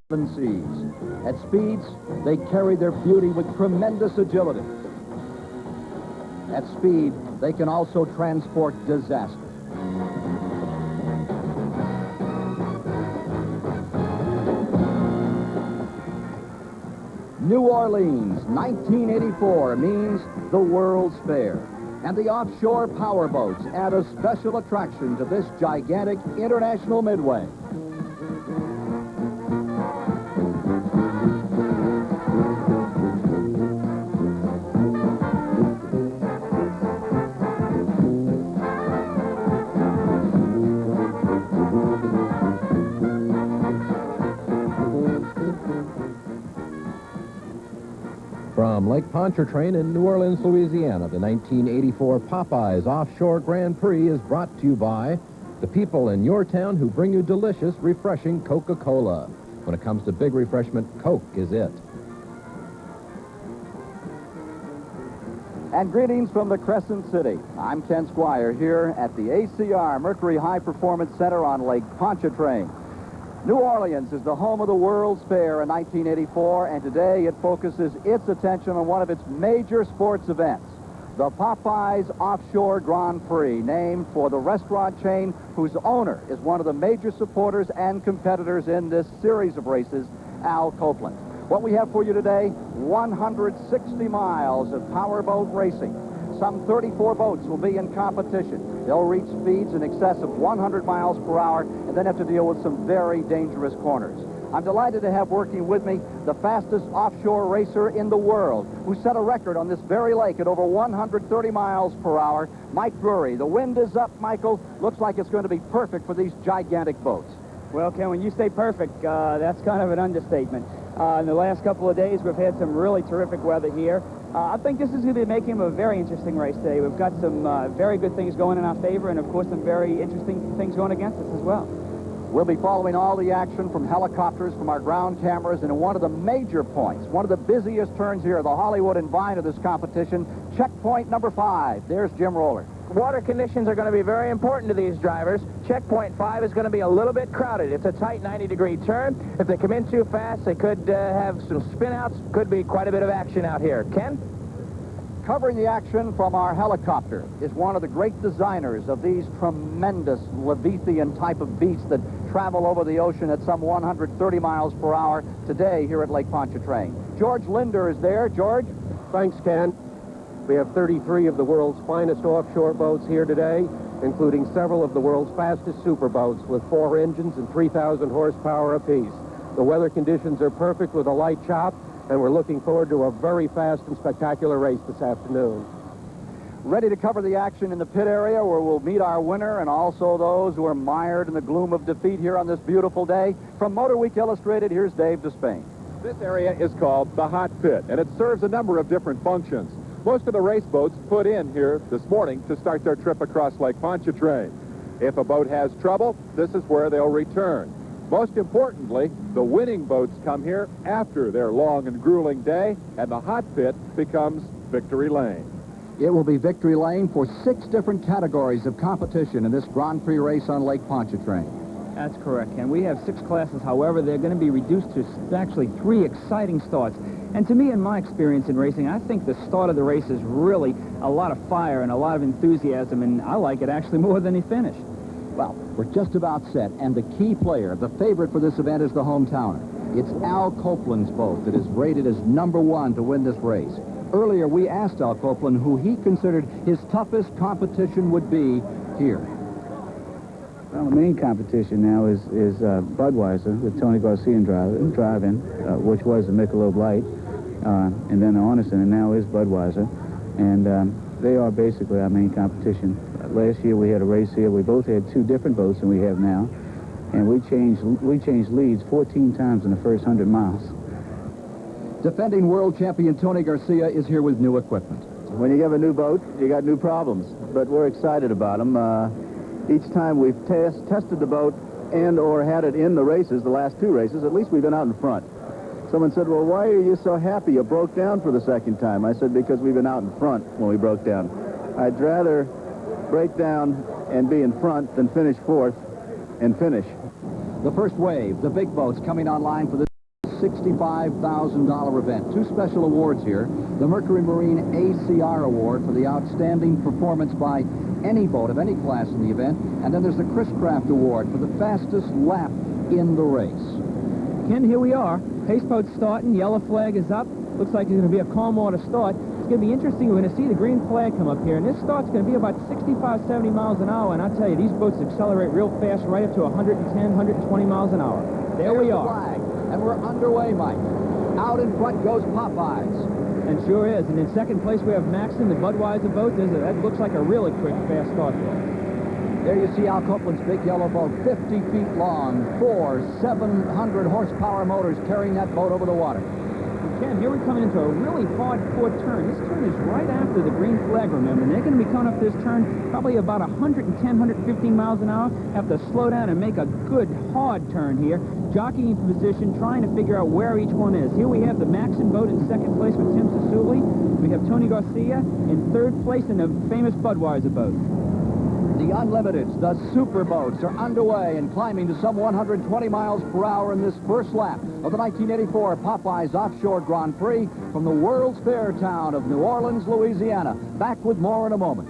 seas. At speeds, they carry their beauty with tremendous agility. At speed, they can also transport disaster. New Orleans, 1984 means the World's Fair. And the offshore powerboats add a special attraction to this gigantic international midway. From Lake Pontchartrain in New Orleans, Louisiana, the 1984 Popeyes Offshore Grand Prix is brought to you by the people in your town who bring you delicious, refreshing Coca-Cola. When it comes to big refreshment, Coke is it. And greetings from the Crescent City. I'm Ken Squire here at the ACR Mercury High Performance Center on Lake Pontchartrain. New Orleans is the home of the World's Fair in 1984, and today it focuses its attention on one of its major sports events, the Popeyes Offshore Grand Prix, named for the restaurant chain whose owner is one of the major supporters and competitors in this series of races, Al Copeland. What we have for you today, 160 miles of powerboat racing. Some 34 boats will be in competition. They'll reach speeds in excess of 100 miles per hour and then have to deal with some very dangerous corners. I'm delighted to have working with me the fastest offshore racer in the world, who set a record on this very lake at over 130 miles per hour, Mike Drury. The wind is up, Michael. Looks like it's going to be perfect for these gigantic boats. Well, Ken, when you say perfect, that's kind of an understatement. In the last couple of days, we've had some really terrific weather here. I think this is going to be making a very interesting race today. We've got some very good things going in our favor, and of course some very interesting things going against us as well. We'll be following all the action from helicopters, from our ground cameras, and in one of the major points, one of the busiest turns here, the Hollywood and Vine of this competition, checkpoint number 5. There's Jim Roller. Water conditions are going to be very important to these drivers. Checkpoint 5 is going to be a little bit crowded. It's a tight 90-degree turn. If they come in too fast, they could have some spin-outs. Could be quite a bit of action out here. Ken? Covering the action from our helicopter is one of the great designers of these tremendous Leviathan type of beasts that travel over the ocean at some 130 miles per hour today here at Lake Pontchartrain. George Linder is there. George? Thanks, Ken. We have 33 of the world's finest offshore boats here today, including several of the world's fastest superboats with 4 engines and 3,000 horsepower apiece. The weather conditions are perfect with a light chop, and we're looking forward to a very fast and spectacular race this afternoon. Ready to cover the action in the pit area where we'll meet our winner and also those who are mired in the gloom of defeat here on this beautiful day. From Motor Week Illustrated, here's Dave Despain. This area is called the Hot Pit, and it serves a number of different functions. Most of the race boats put in here this morning to start their trip across Lake Pontchartrain. If a boat has trouble, this is where they'll return. Most importantly, the winning boats come here after their long and grueling day, and the hot pit becomes Victory Lane. It will be Victory Lane for 6 different categories of competition in this Grand Prix race on Lake Pontchartrain. That's correct, Ken. We have 6 classes. However, they're going to be reduced to actually 3 exciting starts. And to me, in my experience in racing, I think the start of the race is really a lot of fire and a lot of enthusiasm, and I like it actually more than the finish. Well, we're just about set, and the key player, the favorite for this event, is the hometowner. It's Al Copeland's boat that is rated as #1 to win this race. Earlier, we asked Al Copeland who he considered his toughest competition would be here. Well, the main competition now is Budweiser with Tony Garcia driving, which was the Michelob Light, and then Arneson, and now is Budweiser. And they are basically our main competition. Last year we had a race here. We both had 2 different boats than we have now, and we changed leads 14 times in the first 100 miles. Defending world champion Tony Garcia is here with new equipment. When you have a new boat, you got new problems, but we're excited about them. Each time we've tested the boat and or had it in the races, the last 2 races, at least we've been out in front. Someone said, well, why are you so happy you broke down for the second time? I said, because we've been out in front when we broke down. I'd rather break down and be in front than finish 4th and finish. The first wave, the big boats coming online for this $65,000 event. Two special awards here. The Mercury Marine ACR Award for the outstanding performance by any boat of any class in the event. And then there's the Chris Craft Award for the fastest lap in the race. Ken, here we are. Pace boat's starting. Yellow flag is up. Looks like it's going to be a calm water start. It's going to be interesting. We're going to see the green flag come up here, and this start's going to be about 65, 70 miles an hour, and I'll tell you, these boats accelerate real fast, right up to 110, 120 miles an hour. There we are. Flag, and we're underway, Mike. Out in front goes Popeyes. And sure is. And in second place, we have Maxon, the Budweiser boat. That looks like a really quick, fast start there. There you see Al Copeland's big yellow boat, 50 feet long, 4 700 horsepower motors carrying that boat over the water. Ken, here we're coming into a really hard-fought turn. This turn is right after the green flag, remember. And they're going to be coming up this turn probably about 110, 115 miles an hour. Have to slow down and make a good, hard turn here. Jockeying position, trying to figure out where each one is. Here we have the Maxon boat in second place with Tim Sasuli. We have Tony Garcia in third place in the famous Budweiser boat. The Unlimiteds, the super boats, are underway and climbing to some 120 miles per hour in this first lap of the 1984 Popeyes Offshore Grand Prix from the World's Fair town of New Orleans, Louisiana. Back with more in a moment.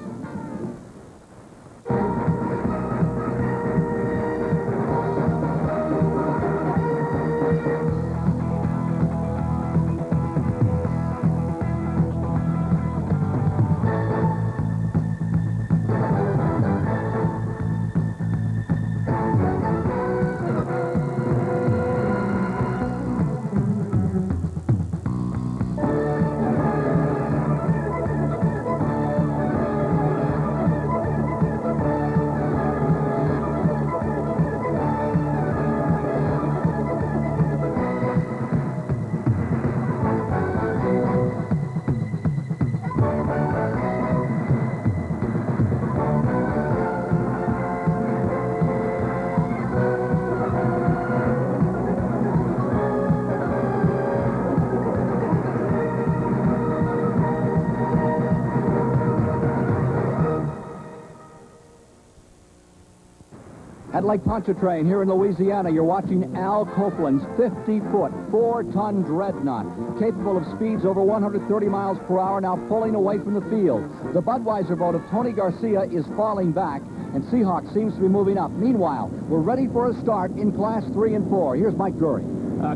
At Lake Pontchartrain here in Louisiana, you're watching Al Copeland's 50-foot, 4-ton dreadnought, capable of speeds over 130 miles per hour, now pulling away from the field. The Budweiser boat of Tony Garcia is falling back, and Seahawk seems to be moving up. Meanwhile, we're ready for a start in Class 3 and 4. Here's Mike Drury.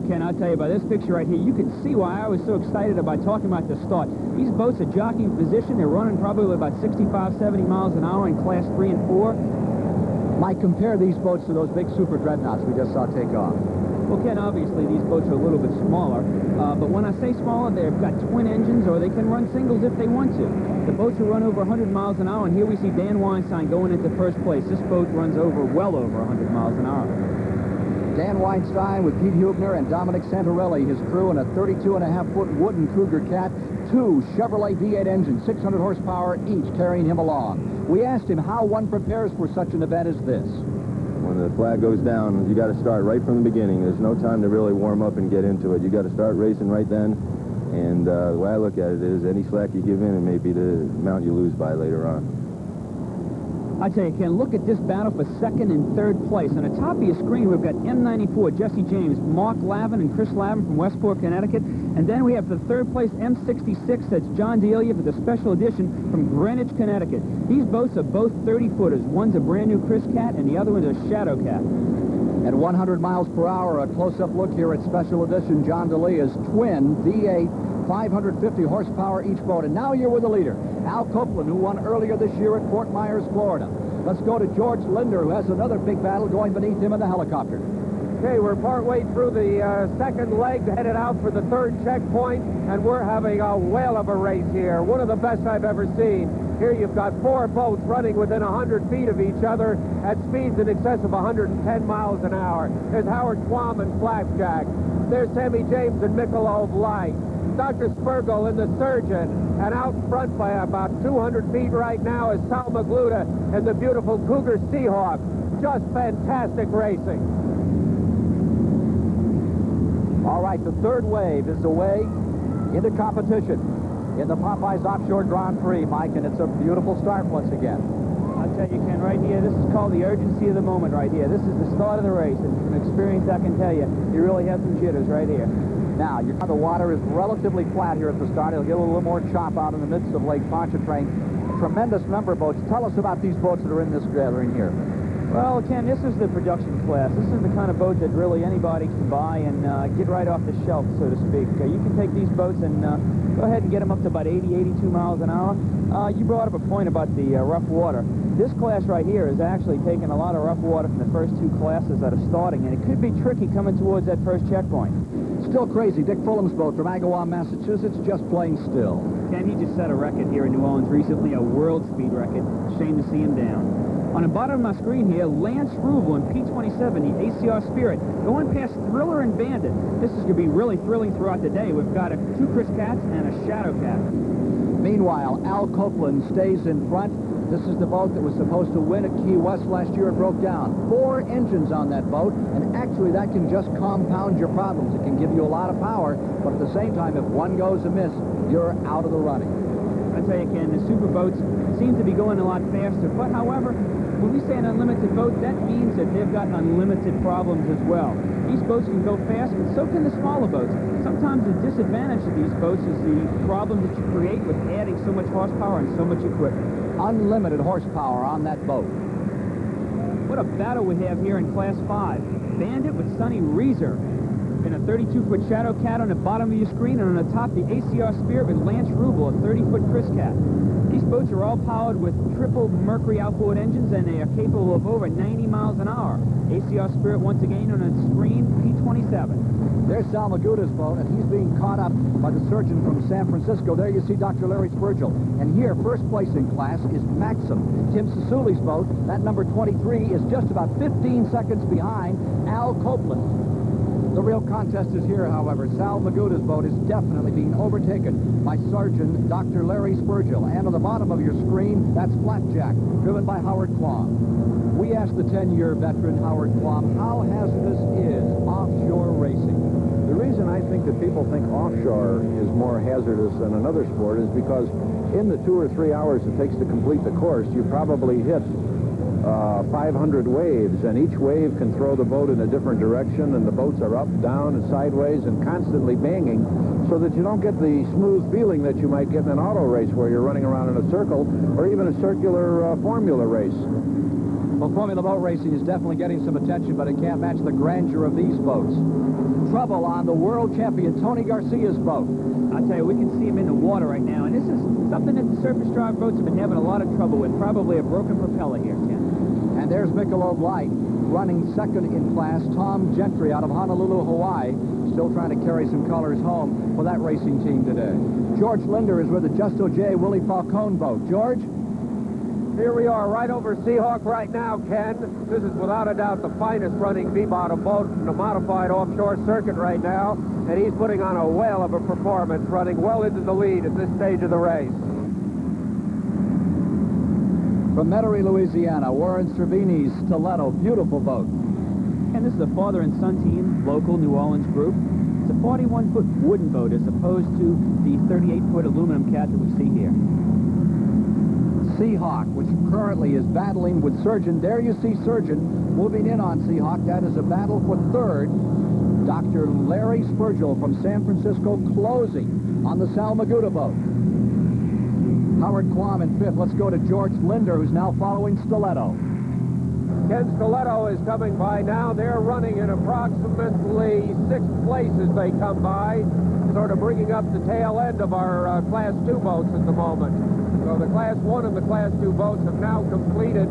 Ken, I'll tell you, by this picture right here, you can see why I was so excited about talking about the start. These boats are jockeying position. They're running probably about 65, 70 miles an hour in Class 3 and 4. Mike, compare these boats to those big super dreadnoughts we just saw take off. Well, Ken, obviously these boats are a little bit smaller, but when I say smaller, they've got twin engines, or they can run singles if they want to. The boats will run over 100 miles an hour, and here we see Dan Weinstein going into first place. This boat runs well over 100 miles an hour. Dan Weinstein with Pete Hubner and Dominic Santorelli, his crew, in a 32.5-foot wooden Cougar Cat, 2 Chevrolet V8 engines, 600 horsepower each, carrying him along. We asked him how one prepares for such an event as this. When the flag goes down, you got to start right from the beginning. There's no time to really warm up and get into it. You got to start racing right then. And the way I look at it is, any slack you give in, it may be the amount you lose by later on. I tell you, Ken, look at this battle for second and third place. On the top of your screen, we've got M94, Jesse James, Mark Lavin, and Chris Lavin from Westport, Connecticut. And then we have the third place M66, that's John Delia for the special edition from Greenwich, Connecticut. These boats are both 30-footers. One's a brand new Chris Cat, and the other one's a Shadow Cat. At 100 miles per hour, a close-up look here at special edition John Delia's twin V8, 550 horsepower each boat. And now you're with the leader, Al Copeland, who won earlier this year at Fort Myers, Florida. Let's go to George Linder, who has another big battle going beneath him in the helicopter. Okay, we're partway through the second leg, headed out for the third checkpoint, and we're having a whale of a race here. One of the best I've ever seen. Here you've got 4 boats running within 100 feet of each other at speeds in excess of 110 miles an hour. There's Howard Schwamm and Flapjack. There's Sammy James and Michelob Light. Dr. Spergel and the surgeon. And out front by about 200 feet right now is Sal Magluta and the beautiful Cougar Seahawk. Just fantastic racing. All right, the third wave is away into competition in the Popeyes Offshore Grand Prix, Mike, and it's a beautiful start once again. I tell tell you, Ken, right here, this is called the urgency of the moment right here. This is the start of the race, and from experience, I can tell you, you really have some jitters right here. Now, the water is relatively flat here at the start. It'll get a little more chop out in the midst of Lake Pontchartrain. A tremendous number of boats. Tell us about these boats that are in this gathering here. Well, Ken, this is the production class. This is the kind of boat that really anybody can buy and get right off the shelf, so to speak. You can take these boats and go ahead and get them up to about 80, 82 miles an hour. You brought up a point about the rough water. This class right here is actually taking a lot of rough water from the first two classes that are starting, and it could be tricky coming towards that first checkpoint. Still crazy. Dick Fulham's boat from Agawam, Massachusetts, just plain still. Ken, he just set a record here in New Orleans recently, a world speed record. Shame to see him down. On the bottom of my screen here, Lance Rubel in P27, the ACR Spirit, going past Thriller and Bandit. This is going to be really thrilling throughout the day. We've got two Chris Cats and a Shadow Cat. Meanwhile, Al Copeland stays in front. This is the boat that was supposed to win at Key West last year. It broke down. 4 engines on that boat, and actually that can just compound your problems. It can give you a lot of power, but at the same time, if one goes amiss, you're out of the running. I tell you, Ken, the super boats seem to be going a lot faster, but however, when we say an unlimited boat, that means that they've got unlimited problems as well. These boats can go fast, but so can the smaller boats. Sometimes the disadvantage of these boats is the problem that you create with adding so much horsepower and so much equipment. Unlimited horsepower on that boat. What a battle we have here in Class 5. Bandit with Sonny Reeser in a 32-foot Shadow Cat on the bottom of your screen, and on the top, the ACR Spirit with Lance Rubel, a 30-foot Chris Cat. These boats are all powered with triple Mercury outboard engines, and they are capable of over 90 miles an hour. ACR Spirit, once again, on the screen, P27. There's Sal Maguta's boat, and he's being caught up by the surgeon from San Francisco. There you see Dr. Larry Spurgill. And here, first place in class is Maxim. Tim Sasuli's boat, that number 23, is just about 15 seconds behind Al Copeland. The real contest is here, however. Sal Maguta's boat is definitely being overtaken by Sergeant Dr. Larry Spurgill. And on the bottom of your screen, that's Blackjack, driven by Howard Quam. We asked the 10-year veteran Howard Quam how hazardous is offshore racing. The reason I think that people think offshore is more hazardous than another sport is because in the 2 or 3 hours it takes to complete the course, you probably hit 500 waves, and each wave can throw the boat in a different direction, and the boats are up, down, and sideways, and constantly banging, so that you don't get the smooth feeling that you might get in an auto race where you're running around in a circle, or even a circular formula race. Well, Formula Boat racing is definitely getting some attention, but it can't match the grandeur of these boats. Trouble on the world champion Tony Garcia's boat. I tell you, we can see him in the water right now, and this is something that the surface drive boats have been having a lot of trouble with, probably a broken propeller here, Ken. And there's Michelob Light running second in class. Tom Gentry out of Honolulu, Hawaii, still trying to carry some colors home for that racing team today. George Linder is with the Justo J. Willie Falcone boat. George? Here we are right over Seahawk right now, Ken. This is without a doubt the finest running V-bottom boat in the modified offshore circuit right now, and he's putting on a whale of a performance, running well into the lead at this stage of the race. From Metairie, Louisiana, Warren Cervini's Stiletto, beautiful boat. And this is a father and son team, local New Orleans group. It's a 41-foot wooden boat as opposed to the 38-foot aluminum cat that we see here. Seahawk, which currently is battling with Surgeon. There you see Surgeon moving in on Seahawk. That is a battle for third. Dr. Larry Spurgill from San Francisco closing on the Sal Maguta boat. Howard Quam in fifth. Let's go to George Linder, who's now following Stiletto. Ken Stiletto is coming by now. They're running in approximately 6th place as they come by, sort of bringing up the tail end of our Class 2 boats at the moment. So the Class 1 and the Class 2 boats have now completed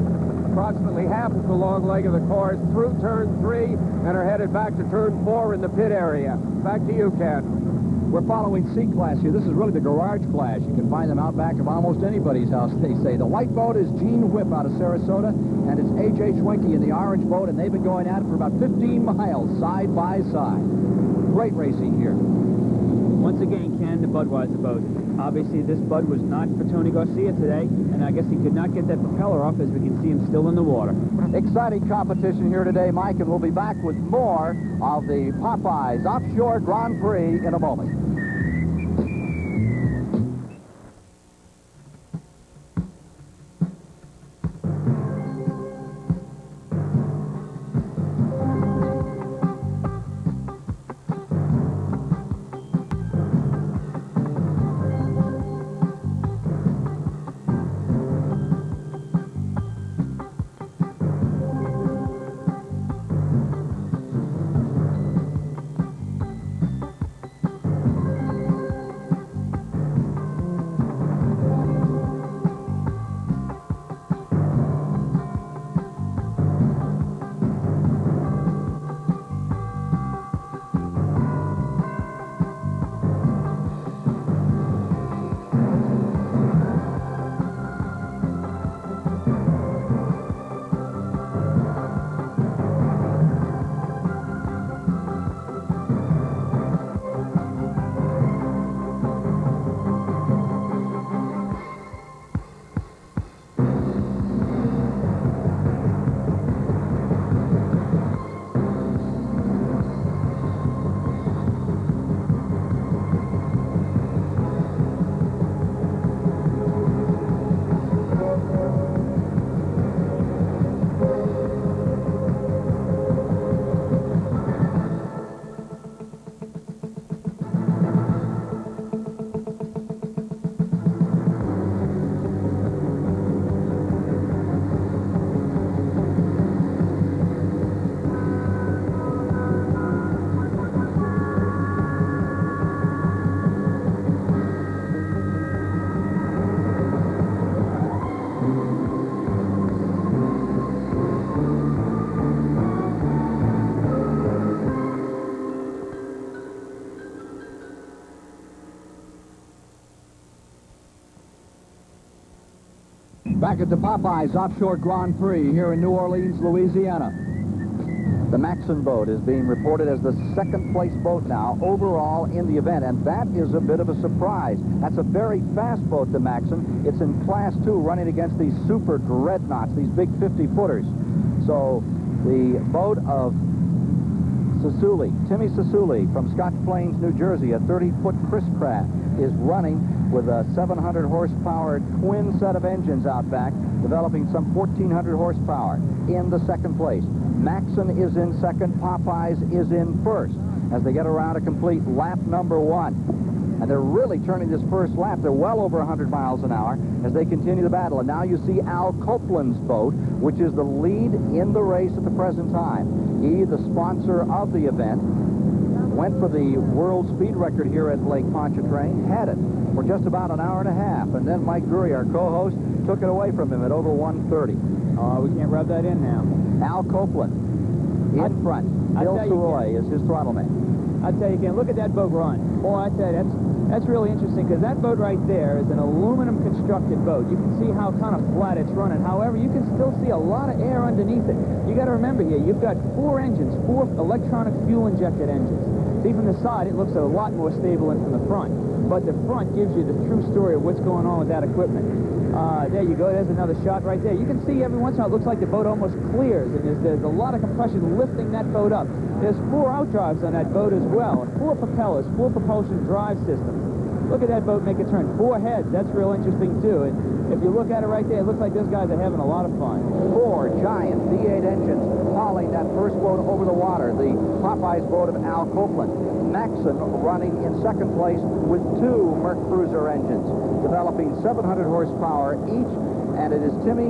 approximately half of the long leg of the course through turn 3 and are headed back to turn 4 in the pit area. Back to you, Ken. We're following C-Class here. This is really the garage class. You can find them out back of almost anybody's house, they say. The white boat is Gene Whip out of Sarasota, and it's A.J. Schwenke in the orange boat, and they've been going at it for about 15 miles, side by side. Great racing here. Once again, Ken, the Budweiser boat. Obviously, this Bud was not for Tony Garcia today, and I guess he could not get that propeller off, as we can see him still in the water. Exciting competition here today, Mike, and we'll be back with more of the Popeyes Offshore Grand Prix in a moment. Back at the Popeyes Offshore Grand Prix here in New Orleans, Louisiana. The Maxon boat is being reported as the second-place boat now overall in the event, and that is a bit of a surprise. That's a very fast boat, the Maxon. It's in Class 2, running against these super dreadnoughts, these big 50-footers. So the boat of Timmy Sassouli from Scotch Plains, New Jersey, a 30-foot Chris craft, is running with a 700 horsepower twin set of engines out back, developing some 1,400 horsepower in the second place. Maxon is in second, Popeyes is in first as they get around to complete lap number 1. And they're really turning this first lap. They're well over 100 miles an hour as they continue the battle. And now you see Al Copeland's boat, which is the lead in the race at the present time. He, the sponsor of the event, went for the world speed record here at Lake Pontchartrain, had it for just about an hour and a half. And then Mike Drury, our co-host, took it away from him at over 1:30. We can't rub that in now. Al Copeland in front. Bill Soroy is his throttle man. I tell you again, look at that boat run. Boy, I tell you, that's really interesting, because that boat right there is an aluminum constructed boat. You can see how kind of flat it's running. However, you can still see a lot of air underneath it. You got to remember here, you've got 4 engines, 4 electronic fuel injected engines. See, from the side, it looks a lot more stable than from the front. But the front gives you the true story of what's going on with that equipment. There you go. There's another shot right there. You can see every once in a while it looks like the boat almost clears, and there's a lot of compression lifting that boat up. There's 4 outdrives on that boat as well, and 4 propellers, 4 propulsion drive systems. Look at that boat make a turn. 4 heads. That's real interesting, too. And if you look at it right there, it looks like those guys are having a lot of fun. 4 giant V8 engines hauling that first boat over the water, the Popeyes boat of Al Copeland. Maxon running in second place with 2 Merc Cruiser engines, developing 700 horsepower each, and it is Timmy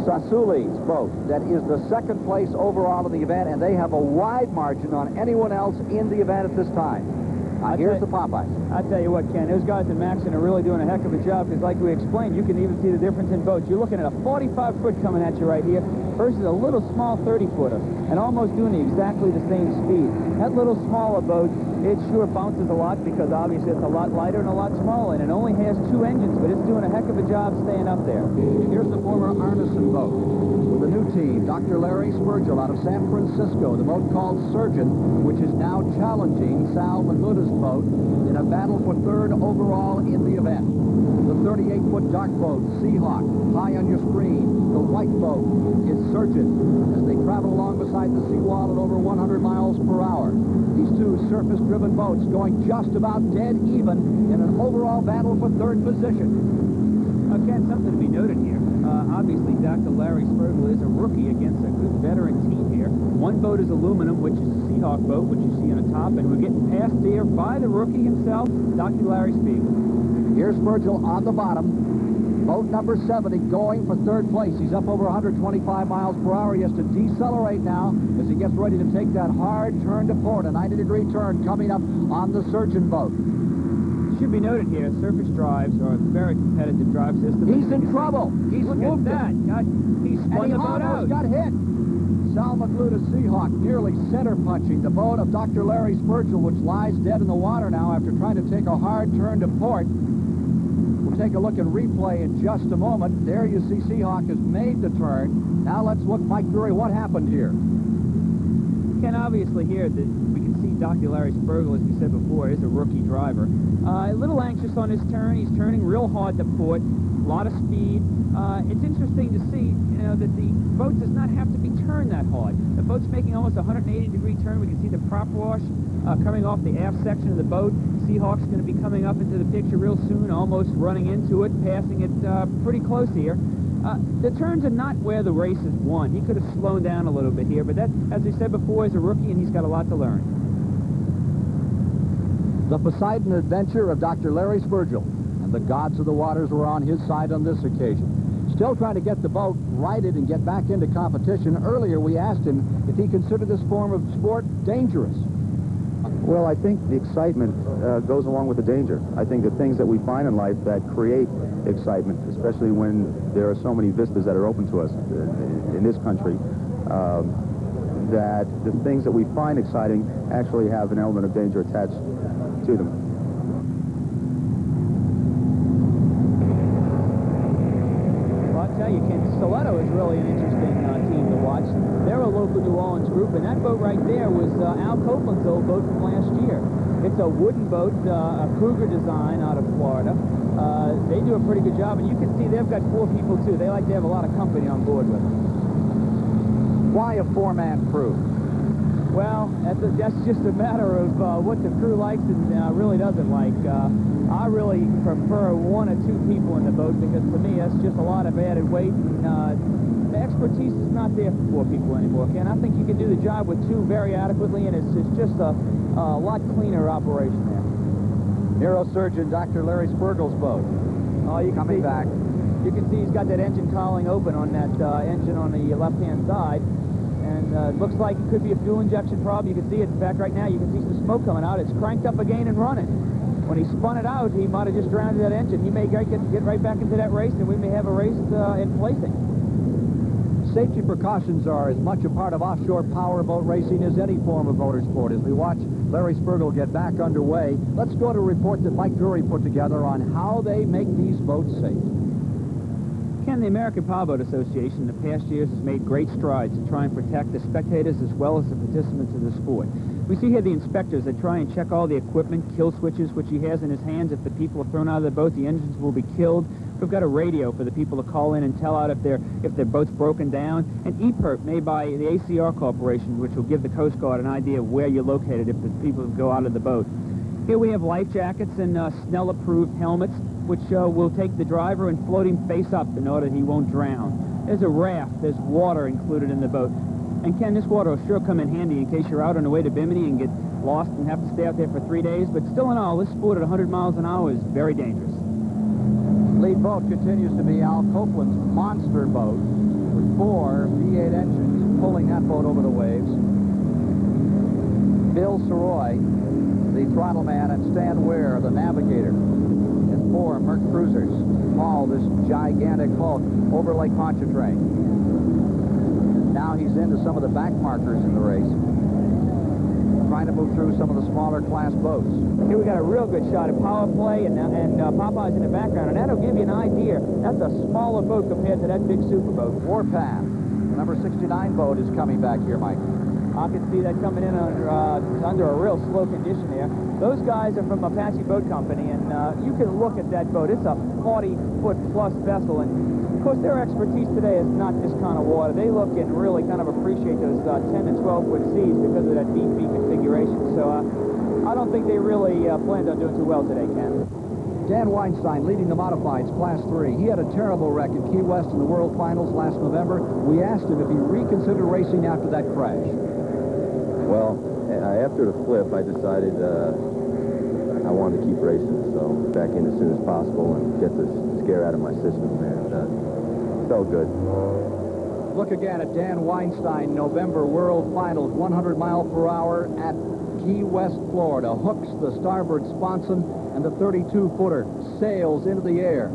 Sassouli's boat that is the second place overall in the event, and they have a wide margin on anyone else in the event at this time. Here's the Popeyes. I tell you what, Ken, those guys in Maxon are really doing a heck of a job, because like we explained, you can even see the difference in boats. You're looking at a 45-foot coming at you right here versus a little small 30-footer, and almost doing exactly the same speed. That little smaller boat, it sure bounces a lot, because obviously it's a lot lighter and a lot smaller, and it only has 2 engines, but it's doing a heck of a job staying up there. Here's the former Arneson boat with the new team, Dr. Larry Spurgill out of San Francisco, the boat called Surgeon, which is now challenging Sal Magluda's boat in a battle for 3rd overall in the event. The 38-foot dark boat, Seahawk, high on your screen. The white boat is Surgeon as they travel along beside the seawall at over 100 miles per hour. These 2 surface-driven boats going just about dead even in an overall battle for 3rd position. Ken, something to be noted here. Obviously, Dr. Larry Spurgill is a rookie against a good veteran team here. One boat is aluminum, which is a Seahawk boat, which you see on the top, and we're getting passed here by the rookie himself, Dr. Larry Spiegel. Here's Spurgill on the bottom. Boat number 70 going for 3rd place. He's up over 125 miles per hour. He has to decelerate now as he gets ready to take that hard turn to port, a 90-degree turn coming up on the Surgeon boat. Should be noted here, surface drives are a very competitive drive system. He's in trouble. He's Look at that. He spun the boat out. Got hit. Sal Magluda's Seahawk nearly center punching the boat of Dr. Larry Spurgill, which lies dead in the water now after trying to take a hard turn to port. We'll take a look and replay in just a moment. There you see Seahawk has made the turn. Now let's look, Mike Drury, what happened here? Ken, obviously here that we can see Dr. Larry Spurgill, as we said before, is a rookie driver. A little anxious on his turn. He's turning real hard to port. A lot of speed. It's interesting to see, that the boat does not have to be turned that hard. The boat's making almost a 180-degree turn. We can see the prop wash coming off the aft section of the boat. Seahawk's going to be coming up into the picture real soon, almost running into it, passing it pretty close here. The turns are not where the race is won. He could have slowed down a little bit here, but that, as I said before, is a rookie, and he's got a lot to learn. The Poseidon adventure of Dr. Larry Spurgill, and the gods of the waters were on his side on this occasion. Still trying to get the boat righted and get back into competition. Earlier, we asked him if he considered this form of sport dangerous. Well, I think the excitement goes along with the danger. I think the things that we find in life that create excitement, especially when there are so many vistas that are open to us in this country, that the things that we find exciting actually have an element of danger attached to them. tell you, Ken, Stiletto is really an interesting team to watch. They're a local New Orleans group, and that boat right there was Al Copeland's old boat from last year. It's a wooden boat, a Cougar design out of Florida. They do a pretty good job, and you can see they've got 4 people, too. They like to have a lot of company on board with them. Why a 4-man crew? Well, that's just a matter of what the crew likes and really doesn't like. I really prefer 1 or 2 people in the boat because, to me, that's just a lot of added weight, and the expertise is not there for 4 people anymore, Ken. I think you can do the job with 2 very adequately, and it's just a lot cleaner operation there. Neurosurgeon Dr. Larry Spurgel's boat. Oh, you can coming back. You can see he's got that engine cowling open on that engine on the left-hand side. And it looks like it could be a fuel injection problem. You can see it. In fact, right now, you can see some smoke coming out. It's cranked up again and running. When he spun it out, he might have just drowned that engine. He may get right back into that race, and we may have a race in placing. Safety precautions are as much a part of offshore powerboat racing as any form of motorsport. As we watch Larry Spurgel get back underway, let's go to a report that Mike Drury put together on how they make these boats safe. Ken, the American Powerboat Association in the past years has made great strides to try and protect the spectators as well as the participants of the sport. We see here the inspectors that try and check all the equipment, kill switches, which he has in his hands. If the people are thrown out of the boat, the engines will be killed. We've got a radio for the people to call in and tell out if their boat's broken down. An e-perk made by the ACR Corporation, which will give the Coast Guard an idea of where you're located if the people go out of the boat. Here we have life jackets and Snell-approved helmets, which will take the driver and float him face up in order he won't drown. There's a raft. There's water included in the boat. And, Ken, this water will sure come in handy in case you're out on the way to Bimini and get lost and have to stay out there for 3 days. But still in all, this sport at 100 miles an hour is very dangerous. Lead boat continues to be Al Copeland's monster boat with 4 V8 engines pulling that boat over the waves. Bill Soroy, the throttle man, and Stan Ware, the navigator, and 4 Merc cruisers haul this gigantic hulk over Lake Pontchartrain. Now he's into some of the back markers in the race, trying to move through some of the smaller class boats. Here we got a real good shot of power play and Popeyes in the background, and that'll give you an idea. That's a smaller boat compared to that big super boat. Warpath, the number 69 boat, is coming back here, Mike. I can see that coming in under a real slow condition there. Those guys are from Apache Boat Company, and you can look at that boat. It's a 40-foot-plus vessel, and of course their expertise today is not this kind of water. They look and really kind of appreciate those 10 to 12-foot seas because of that DP configuration. So I don't think they really planned on doing too well today, Ken. Dan Weinstein leading the modifieds, Class 3. He had a terrible wreck in Key West in the World Finals last November. We asked him if he reconsidered racing after that crash. Well, after the flip, I decided I wanted to keep racing, so back in as soon as possible and get this scare out of my system, and felt good. Look again at Dan Weinstein, November World Finals, 100 mile per hour at Key West, Florida. Hooks the starboard sponson, and the 32-footer sails into the air,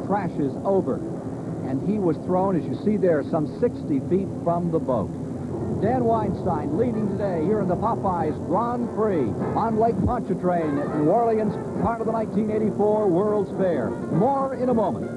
crashes over, and he was thrown, as you see there, some 60 feet from the boat. Dan Weinstein leading today here in the Popeyes Grand Prix on Lake Pontchartrain at New Orleans, part of the 1984 World's Fair. More in a moment.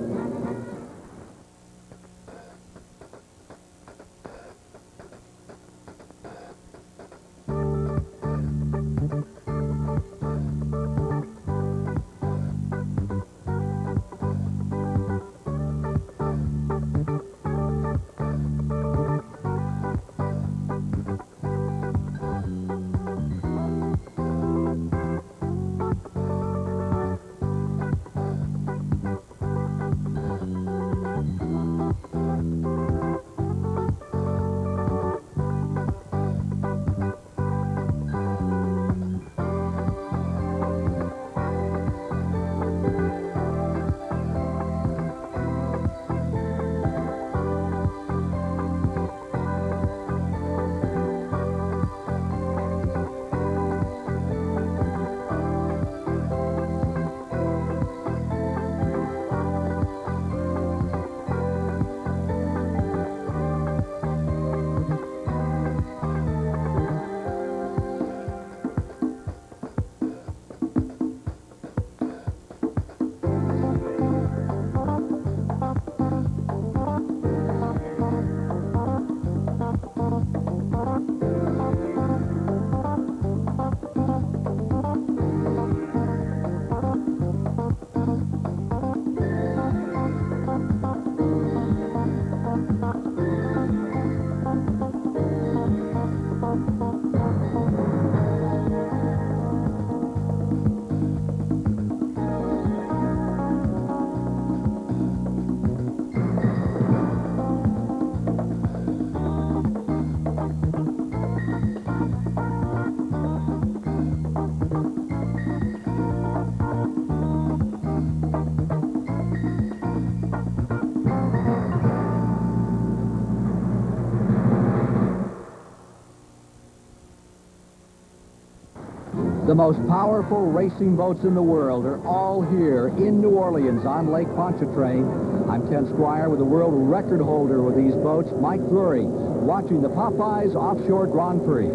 most powerful racing boats in the world are all here in New Orleans on Lake Pontchartrain. I'm Ken Squire with the world record holder with these boats, Mike Fleury, watching the Popeyes Offshore Grand Prix.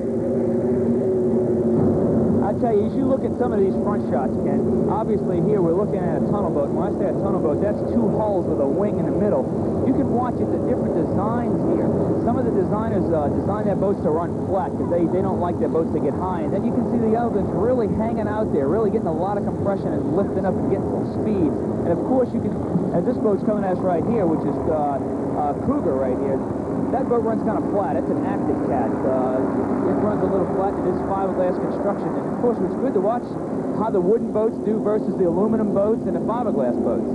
I tell you, as you look at some of these front shots, Ken, obviously here we're looking at a tunnel boat. When I say a tunnel boat, that's two hulls with a wing in the middle. You can watch it, the different designs here. Some of the designers design their boats to run flat because they don't like their boats to get high. And then you can see the other ones really hanging out there, really getting a lot of compression and lifting up and getting some speed. And of course, you can, as this boat's coming at us right here, which is Cougar right here, that boat runs kind of flat. It's an active cat. It runs a little flat. It is fiberglass construction. And of course, what's good to watch how the wooden boats do versus the aluminum boats and the fiberglass boats.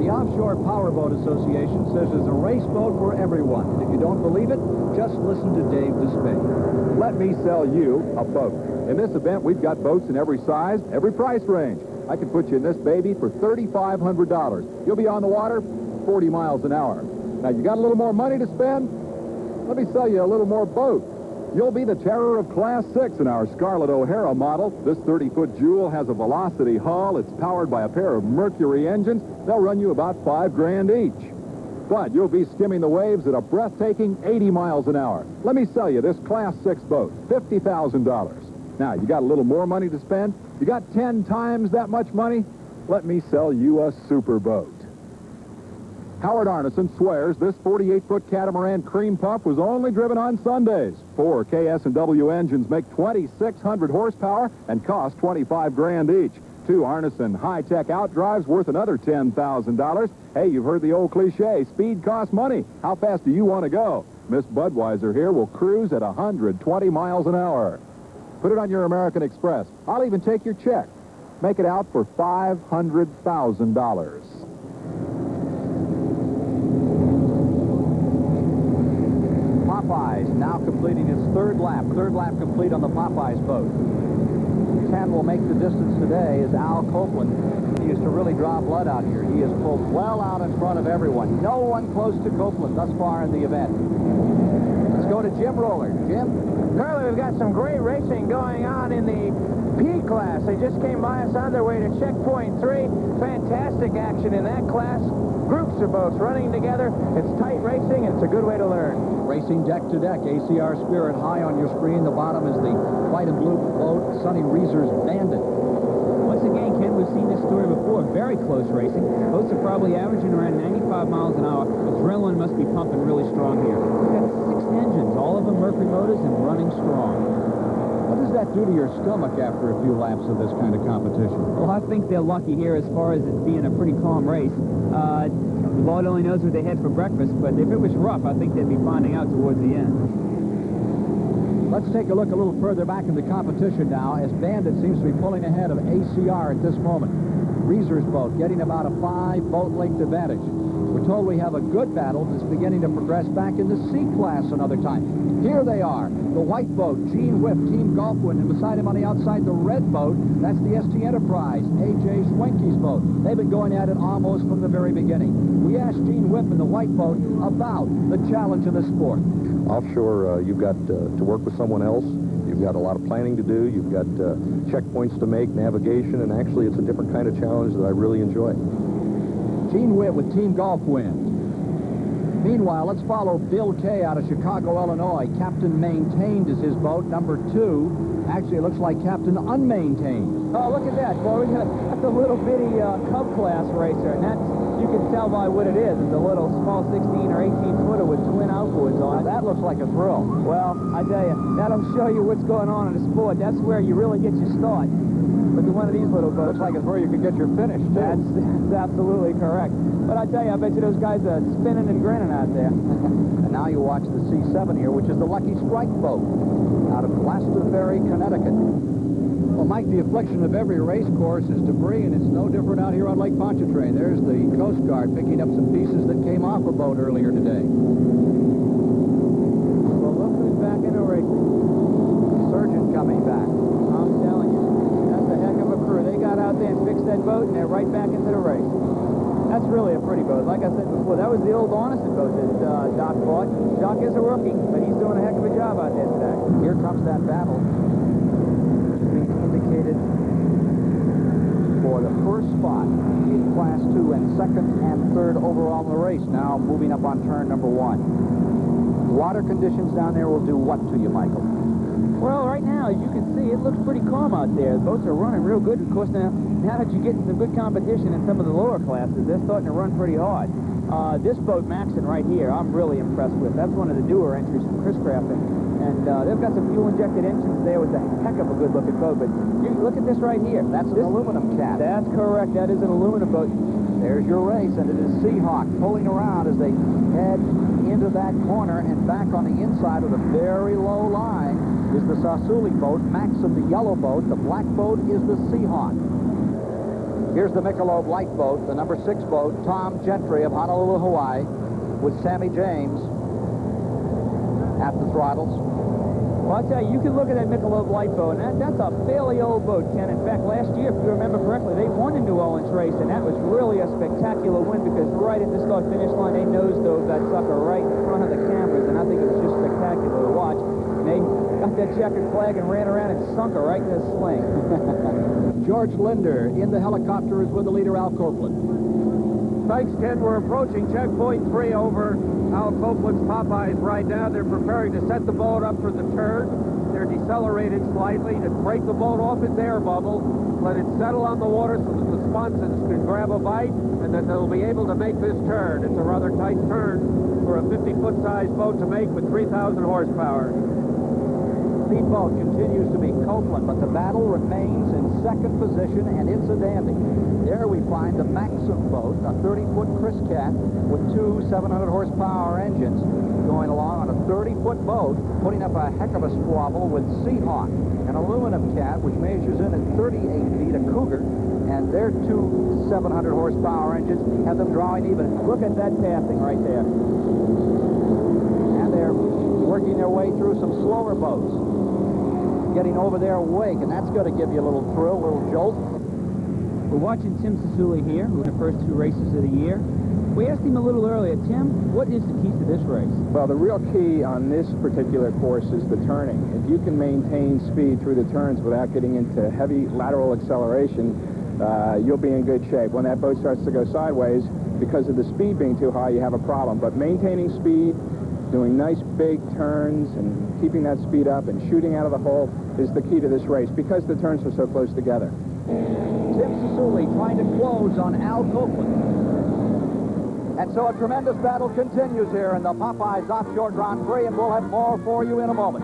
The Offshore Powerboat Association says it's a race boat for everyone. And if you don't believe it, just listen to Dave Despain. Let me sell you a boat. In this event, we've got boats in every size, every price range. I can put you in this baby for $3,500. You'll be on the water 40 miles an hour. Now, you got a little more money to spend? Let me sell you a little more boat. You'll be the terror of Class 6 in our Scarlett O'Hara model. This 30-foot jewel has a velocity hull. It's powered by a pair of Mercury engines. They'll run you about $5 grand each. But you'll be skimming the waves at a breathtaking 80 miles an hour. Let me sell you this Class 6 boat, $50,000. Now, you got a little more money to spend? You got 10 times that much money? Let me sell you a super boat. Howard Arneson swears this 48-foot catamaran cream puff was only driven on Sundays. 4 KS&W engines make 2,600 horsepower and cost $25 grand each. 2 Arneson high-tech outdrives worth another $10,000. Hey, you've heard the old cliche, speed costs money. How fast do you want to go? Miss Budweiser here will cruise at 120 miles an hour. Put it on your American Express. I'll even take your check. Make it out for $500,000. Popeyes now completing its third lap complete on the Popeyes boat. 10 will make the distance today as Al Copeland. He used to really draw blood out here. He has pulled well out in front of everyone. No one close to Copeland thus far in the event. Let's go to Jim Roller. Jim? Curly, we've got some great racing going on in the P class. They just came by us on their way to checkpoint 3. Fantastic action in that class. Groups of boats running together. It's tight racing, and it's a good way to learn. Racing deck to deck, ACR Spirit high on your screen. The bottom is the white and blue boat, Sonny Reeser's Bandit. Once again, Ken, we've seen this story before. Very close racing. Boats are probably averaging around 95 miles an hour. Adrenaline must be pumping really strong here. We've got 6 engines, all of them Mercury motors and running strong. What does that do to your stomach after a few laps of this kind of competition? Well, I think they're lucky here as far as it being a pretty calm race. The boat only knows what they had for breakfast, but if it was rough, I think they'd be finding out towards the end. Let's take a look a little further back in the competition now, as Bandit seems to be pulling ahead of ACR at this moment. Reeser's boat getting about a 5-boat length advantage. We're told we have a good battle that's beginning to progress back in the C class another time. Here they are, the white boat, Gene Whip, Team Golfwind, and beside him on the outside, the red boat, that's the ST Enterprise, A.J. Schwenke's boat. They've been going at it almost from the very beginning. We asked Gene Whip in the white boat about the challenge of the sport. Offshore, you've got to work with someone else. You've got a lot of planning to do. You've got checkpoints to make, navigation, and actually it's a different kind of challenge that I really enjoy. Gene Witt with Team Golfwind. Meanwhile, let's follow Bill Kay out of Chicago, Illinois. Captain Maintained is his boat, number 2. Actually, it looks like Captain Unmaintained. Oh, look at that, boy. That's a little bitty Cub class racer, and that's, you can tell by what it is. It's a little small 16 or 18-footer with twin outboards on it. That looks like a thrill. Well, I tell you, that'll show you what's going on in the sport. That's where you really get your start. With one of these little boats. Looks like it's where you could get your finish, too. That's absolutely correct. But I tell you, I bet you those guys are spinning and grinning out there. And now you watch the C7 here, which is the Lucky Strike boat out of Glastonbury, Connecticut. Well, Mike, the affliction of every race course is debris, and it's no different out here on Lake Pontchartrain. There's the Coast Guard picking up some pieces that came off a boat earlier today. Well, look who's back in the race. Surgeon coming back. I'm telling you, that's a heck of a crew. They got out there and fixed that boat, and they're right back into the race. That's really a pretty boat. Like I said before, that was the old Arneson boat that Doc bought. Doc is a rookie, but he's doing a heck of a job out there today. Here comes that battle. Being indicated separated for the first spot in Class 2 and second and third overall in the race. Now moving up on turn number 1. Water conditions down there will do what to you, Michael? Well, right now, as you can see, it looks pretty calm out there. The boats are running real good. Of course, now that you get some good competition in some of the lower classes, they're starting to run pretty hard. This boat, Maxon, right here, I'm really impressed with. That's one of the newer entries from Chris Crafting. And they've got some fuel-injected engines there with a heck of a good-looking boat. But you look at this right here. That's an aluminum cat. That's correct. That is an aluminum boat. There's your race, and it is Seahawk pulling around as they head into that corner, and back on the inside of the very low line is the Sasuli boat, Maxim the yellow boat. The black boat is the Seahawk. Here's the Michelob light boat, the number 6 boat, Tom Gentry of Honolulu, Hawaii, with Sammy James at the throttles. Well, I'll tell you, you can look at that Michelob light boat, and that's a fairly old boat, Ken. In fact, last year, if you remember correctly, they won the New Orleans race, and that was really a spectacular win because right at the start-finish line, they nose-dove that sucker right in front of the cameras, and I think it was just spectacular to watch. And they got that checkered flag and ran around and sunk her right in the sling. George Linder in the helicopter is with the leader, Al Copeland. Thanks, Ken. We're approaching checkpoint 3 over Al Copeland's Popeyes right now. They're preparing to set the boat up for the turn. They're decelerated slightly to break the boat off its air bubble, let it settle on the water so that the sponsons can grab a bite, and then they'll be able to make this turn. It's a rather tight turn for a 50-foot size boat to make with 3,000 horsepower. Lead boat continues to be Copeland, but the battle remains in second position, and it's a dandy. There we find the Maxim boat, a 30-foot Chris Cat with 2 700-horsepower engines, going along on a 30-foot boat, putting up a heck of a squabble with Seahawk, an aluminum cat which measures in at 38 feet, a Cougar, and their 2 700-horsepower engines have them drawing even. Look at that passing right there. And they're working their way through some slower boats, getting over their wake, and that's going to give you a little thrill, a little jolt. We're watching Tim Sasuli here, who won the first 2 races of the year. We asked him a little earlier, Tim, what is the key to this race? Well, the real key on this particular course is the turning. If you can maintain speed through the turns without getting into heavy lateral acceleration, you'll be in good shape. When that boat starts to go sideways, because of the speed being too high, you have a problem. But maintaining speed, doing nice big turns and keeping that speed up and shooting out of the hole is the key to this race because the turns are so close together. Tim Sasuli trying to close on Al Copeland. And so a tremendous battle continues here in the Popeyes Offshore Grand Prix, and we'll have more for you in a moment.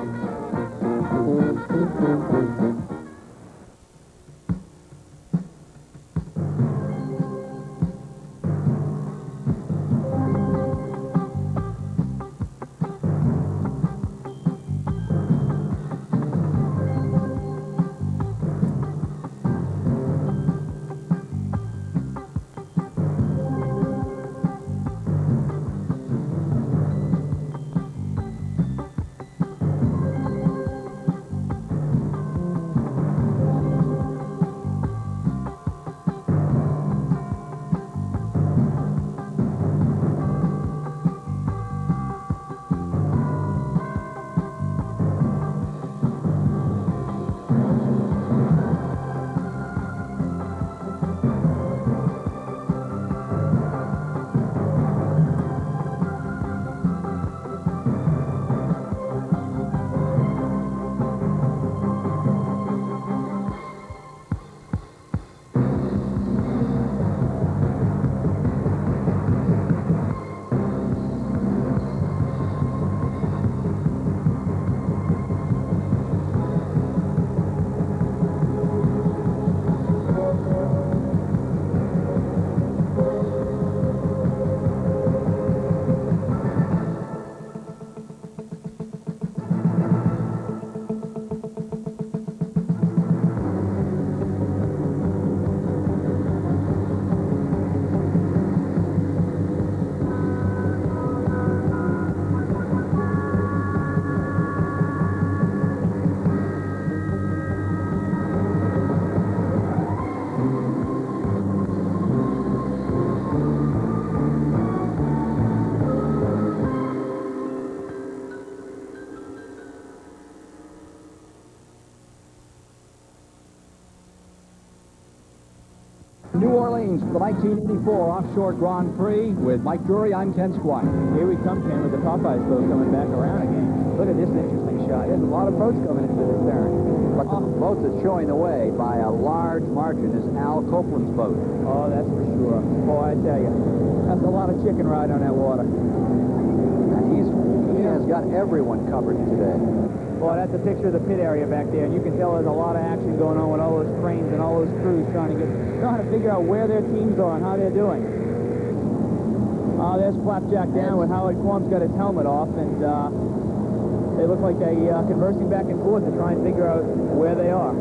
New Orleans for the 1984 Offshore Grand Prix. With Mike Drury, I'm Ken Squire. Here we come, Ken, with the Popeyes boat coming back around again. Look at this interesting shot. There's a lot of boats coming into this turn. But the boat that's showing the way by a large margin is Al Copeland's boat. Oh, that's for sure. Boy, I tell you, that's a lot of chicken ride on that water. And he has got everyone covered today. Boy, that's a picture of the pit area back there, and you can tell there's a lot of action going on with all those cranes and all those crews trying to figure out where their teams are and how they're doing. Oh, there's Flapjack down with Howard Quam's got his helmet off, and they look like they're conversing back and forth to try and figure out where they are.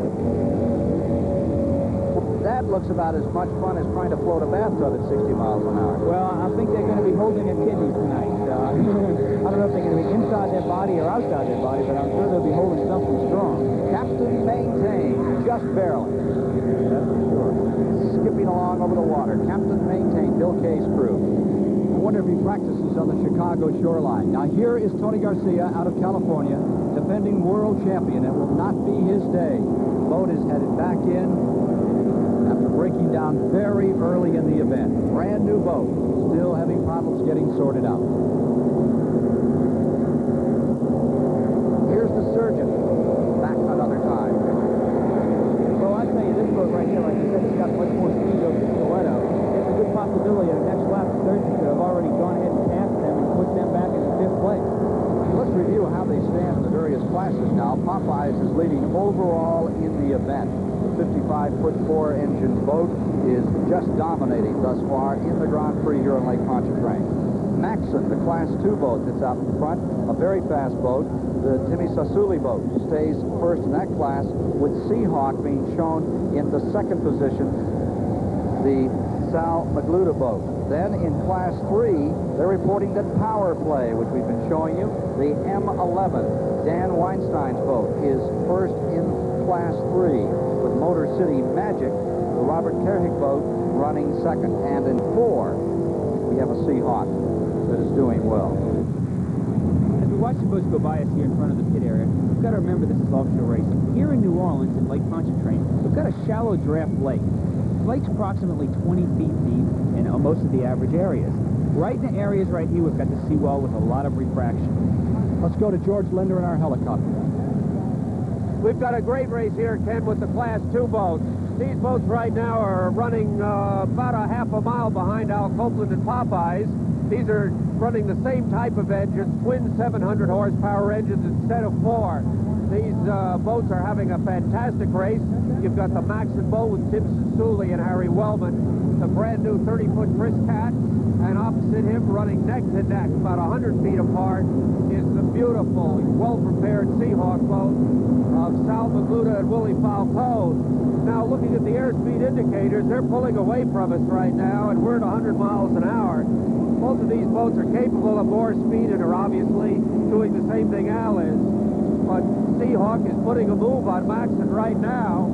That looks about as much fun as trying to float a bathtub at 60 miles an hour. Well, I think they're going to be holding their kidneys tonight. I don't know if they're going to be inside their body or outside their body, but I'm sure they'll be holding something strong. Captain Maintain, just barely. That's for sure. Skipping along over the water. Captain Maintain, Bill Kay's crew. I wonder if he practices on the Chicago shoreline. Now, here is Tony Garcia out of California, defending world champion. It will not be his day. The boat is headed back in after breaking down very early in the event. Brand new boat, still having problems getting sorted out. Here's the surgeon, back another time. Well, I tell you, this boat right here, like you said, it's got much more speed over the stiletto. It's a good possibility that the next lap, the surgeon could have already gone ahead and passed them and put them back in 5th place. Let's review how they stand in the various classes now. Popeyes is leading overall in the event. The 55-foot 4-engine boat is just dominating thus far in the Grand Prix here on Lake Pontchartrain. Maxon, the Class 2 boat that's out in front, a very fast boat. The Timmy Sassouli boat stays first in that class, with Seahawk being shown in the second position, the Sal Magluta boat. Then in Class 3, they're reporting that Power Play, which we've been showing you, the M11, Dan Weinstein's boat, is first in Class 3, with Motor City Magic, the Robert Kerhig boat, running second. And in 4, we have a Seahawk that is doing well. As we watch the boats go by us here in front of the pit area, we've got to remember this is offshore racing. Here in New Orleans, in Lake Pontchartrain, we've got a shallow draft lake. The lake's approximately 20 feet deep in most of the average areas. Right in the areas right here, we've got the seawall with a lot of refraction. Let's go to George Linder in our helicopter. We've got a great race here, Ken, with the Class 2 boats. These boats right now are running about a half a mile behind Al Copeland and Popeyes. These are running the same type of engines, twin 700 horsepower engines instead of 4. These boats are having a fantastic race. You've got the Maxon boat with Tim Sassouli and Harry Wellman, the brand new 30-foot Chris Cat, and opposite him, running neck to neck, about 100 feet apart, is the beautiful, well-prepared Seahawk boat of Sal Magluta and Willie Falco. Now, looking at the airspeed indicators, they're pulling away from us right now, and we're at 100 miles an hour. Both of these boats are capable of more speed and are obviously doing the same thing Al is. But Seahawk is putting a move on Maxon right now.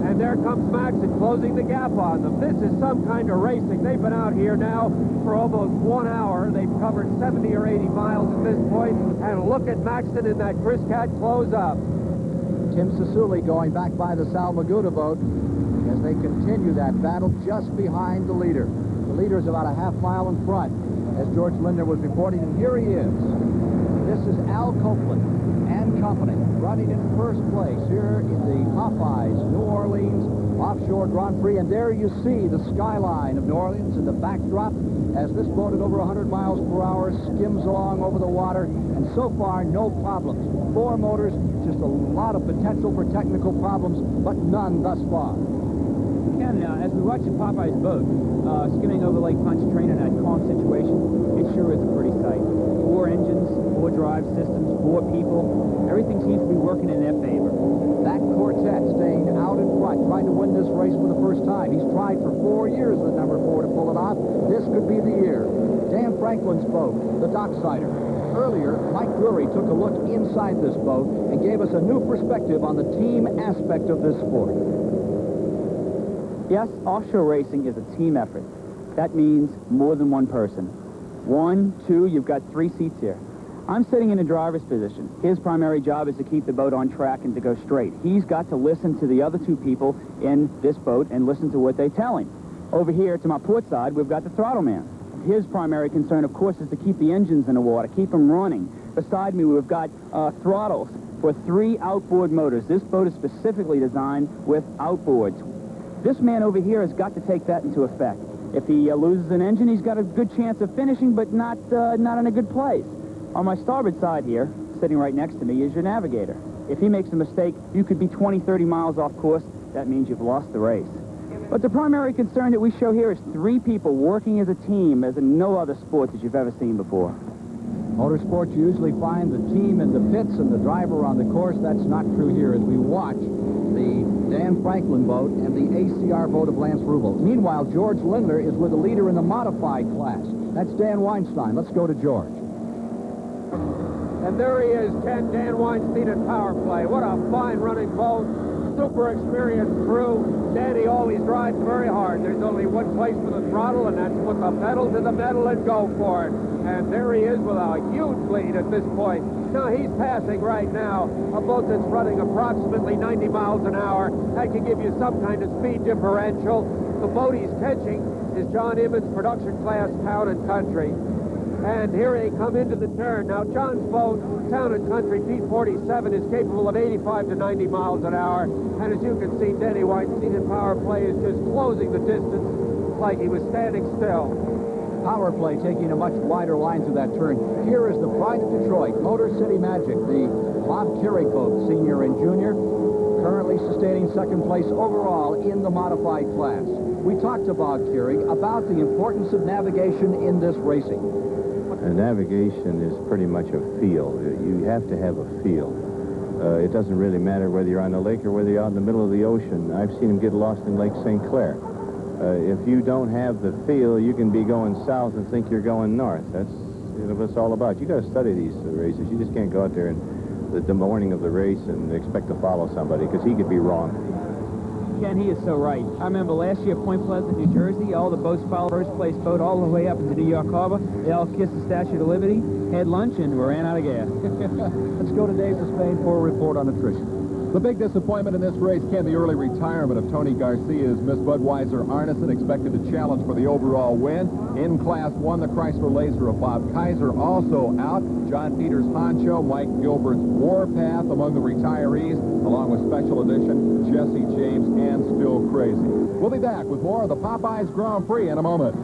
And there comes Maxon closing the gap on them. This is some kind of racing. They've been out here now for almost 1 hour. They've covered 70 or 80 miles at this point. And look at Maxon in that Chris Cat close up. Tim Sassouli going back by the Sal Magluta boat as they continue that battle just behind the leader. The leader is about a half mile in front, as George Linder was reporting, and here he is. This is Al Copeland and company running in first place here in the Popeyes New Orleans Offshore Grand Prix, and there you see the skyline of New Orleans in the backdrop as this boat at over 100 miles per hour skims along over the water, and so far no problems. 4 motors, just a lot of potential for technical problems, but none thus far. Ken, as we watch the Popeyes boat skimming over Lake Pontchartrain in that calm situation, it sure is a pretty sight. 4 engines, 4 drive systems, 4 people. Everything seems to be working in their favor. That quartet staying out in front, trying to win this race for the first time. He's tried for 4 years with number 4 to pull it off. This could be the year. Dan Franklin's boat, the Docksider. Earlier, Mike Drury took a look inside this boat and gave us a new perspective on the team aspect of this sport. Yes, offshore racing is a team effort. That means more than one person. 1, 2, you've got 3 seats here. I'm sitting in the driver's position. His primary job is to keep the boat on track and to go straight. He's got to listen to the other two people in this boat and listen to what they tell him. Over here to my port side, we've got the throttle man. His primary concern, of course, is to keep the engines in the water, keep them running. Beside me, we've got throttles for 3 outboard motors. This boat is specifically designed with outboards. This man over here has got to take that into effect. If he loses an engine, he's got a good chance of finishing, but not in a good place. On my starboard side here, sitting right next to me, is your navigator. If he makes a mistake, you could be 20, 30 miles off course. That means you've lost the race. But the primary concern that we show here is 3 people working as a team, as in no other sport that you've ever seen before. Motorsports usually find the team in the pits and the driver on the course. That's not true here as we watch the Dan Franklin boat and the ACR boat of Lance Rubel. Meanwhile, George Lindner is with a leader in the modified class. That's Dan Weinstein. Let's go to George. And there he is, Ken, Dan Weinstein at Power Play. What a fine running boat. Super experienced crew. Danny always drives very hard. There's only one place for the throttle, and that's put the pedal to the metal and go for it. And there he is with a huge lead at this point. Now, he's passing right now a boat that's running approximately 90 miles an hour. That can give you some kind of speed differential. The boat he's catching is John Emmons' production class Town and Country. And here they come into the turn. Now, John's boat, Town and Country P47, is capable of 85 to 90 miles an hour. And as you can see, Denny Weinstein in Power Play is just closing the distance like he was standing still. Power Play taking a much wider line through that turn. Here is the pride of Detroit, Motor City Magic, the Bob Keurig boat, senior and junior, currently sustaining second place overall in the modified class. We talked to Bob Keurig about the importance of navigation in this racing. Navigation is pretty much a feel. You have to have a feel. It doesn't really matter whether you're on the lake or whether you're out in the middle of the ocean. I've seen them get lost in Lake St. Clair. If you don't have the feel, you can be going south and think you're going north. That's what it's all about. You got to study these races. You just can't go out there and the morning of the race and expect to follow somebody, because he could be wrong. Ken, he is so right. I remember last year, Point Pleasant, New Jersey, all the boats followed first place boat all the way up into New York Harbor. They all kissed the Statue of Liberty, had lunch, and we ran out of gas. Let's go to Dave Despain for a report on attrition. The big disappointment in this race, Ken, the early retirement of Tony Garcia's Miss Budweiser Arneson, expected to challenge for the overall win. In Class 1, the Chrysler Laser of Bob Kaiser also out. John Peters' Honcho, Mike Gilbert's Warpath among the retirees, along with Special Edition, Jesse James, and Still Crazy. We'll be back with more of the Popeyes Grand Prix in a moment.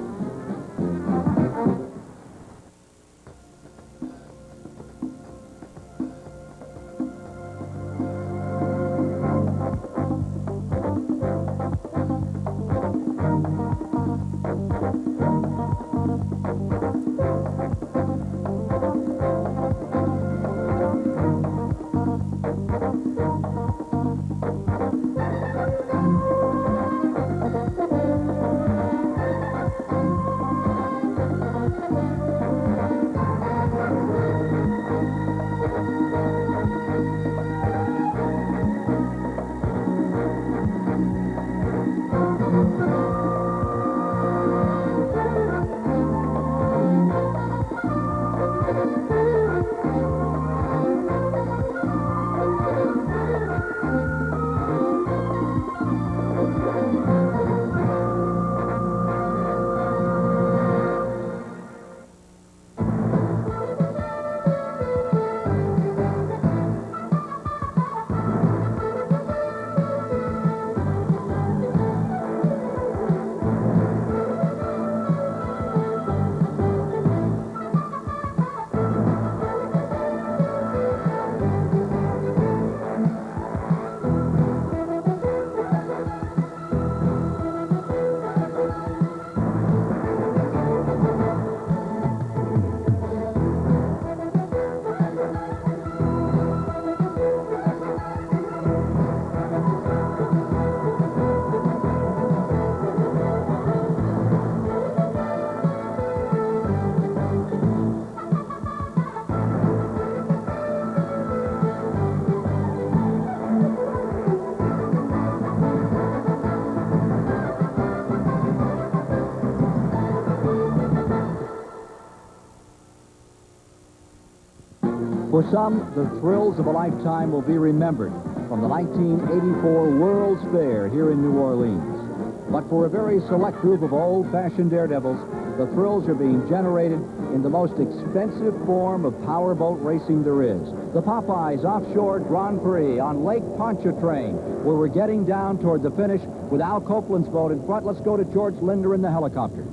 For some, the thrills of a lifetime will be remembered from the 1984 World's Fair here in New Orleans. But for a very select group of old-fashioned daredevils, the thrills are being generated in the most expensive form of powerboat racing there is. The Popeyes Offshore Grand Prix on Lake Pontchartrain, where we're getting down toward the finish with Al Copeland's boat in front. Let's go to George Linder in the helicopter.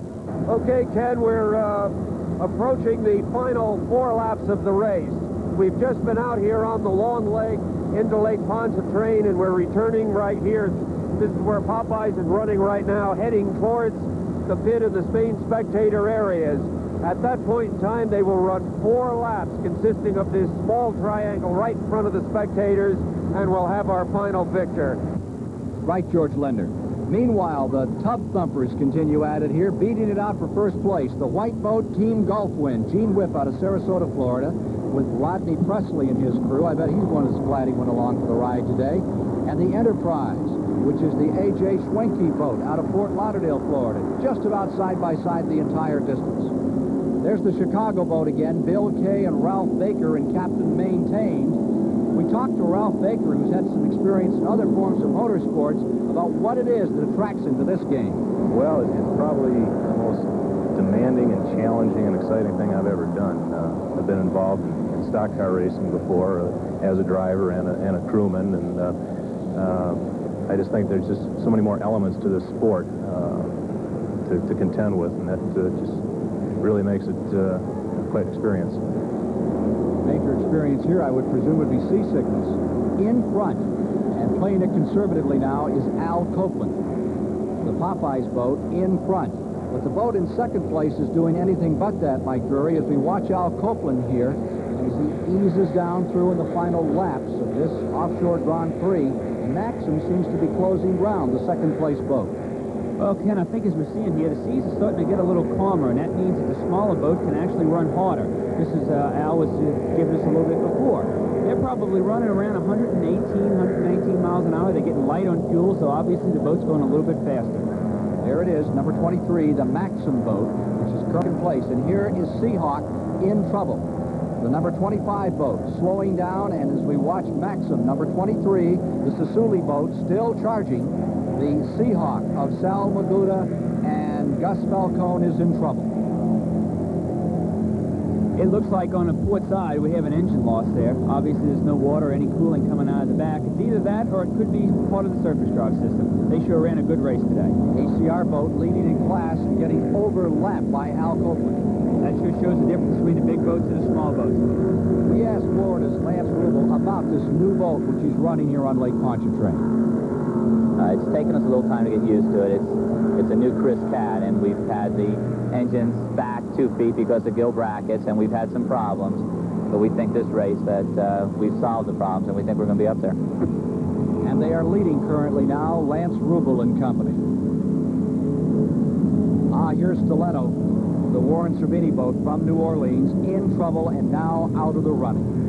Okay, Ken, we're approaching the final 4 laps of the race. We've just been out here on the long leg into Lake Pontchartrain, and we're returning right here. This is where Popeyes is running right now, heading towards the pit and the Despain spectator areas. At that point in time, they will run 4 laps consisting of this small triangle right in front of the spectators, and we'll have our final victor. Right, George Linder. Meanwhile, the tub thumpers continue at it here, beating it out for first place. The white boat Team Gulf win. Gene Whip out of Sarasota, Florida, with Rodney Presley and his crew. I bet he's one that's glad he went along for the ride today. And the Enterprise, which is the A.J. Schwenke boat out of Fort Lauderdale, Florida, just about side by side the entire distance. There's the Chicago boat again, Bill Kay and Ralph Baker and Captain Maintained. We talked to Ralph Baker, who's had some experience in other forms of motorsports, about what it is that attracts him to this game. Well, it's probably the most demanding and challenging and exciting thing I've ever done. I've been involved in stock car racing before as a driver and a crewman, and I just think there's just so many more elements to this sport to contend with, and that just really makes it quite an experience. Major experience here, I would presume, would be seasickness. In front, and playing it conservatively now, is Al Copeland, the Popeyes boat in front. But the boat in second place is doing anything but that, Mike Drury, as we watch Al Copeland here as he eases down through in the final laps of this offshore Grand Prix. Maxim seems to be closing ground, the second place boat. Well, Ken, I think as we're seeing here, the seas are starting to get a little calmer, and that means that the smaller boat can actually run harder. This is Al was giving us a little bit before. They're probably running around 118, 119 miles an hour. They're getting light on fuel, so obviously the boat's going a little bit faster. There it is, number 23, the Maxim boat, which is currently in place. And here is Seahawk in trouble. The number 25 boat slowing down, and as we watch Maxim, number 23, the Sassouli boat, still charging. The Seahawk of Sal Maguda and Gus Falcone is in trouble. It looks like on the port side we have an engine loss there. Obviously there's no water or any cooling coming out of the back. It's either that or it could be part of the surface drive system. They sure ran a good race today. ACR boat leading in class and getting overlapped by Al Copeland. That sure shows the difference between the big boats and the small boats. We asked Florida's Lance Rubel about this new boat which he's running here on Lake Pontchartrain. It's taken us a little time to get used to it. It's a new Chris Cat, and we've had the engines back 2 feet because of gill brackets, and we've had some problems. But we think this race that we've solved the problems, and we think we're going to be up there. And they are leading currently now, Lance Rubel and company. Here's Stiletto, the Warren Cervini boat from New Orleans, in trouble and now out of the running.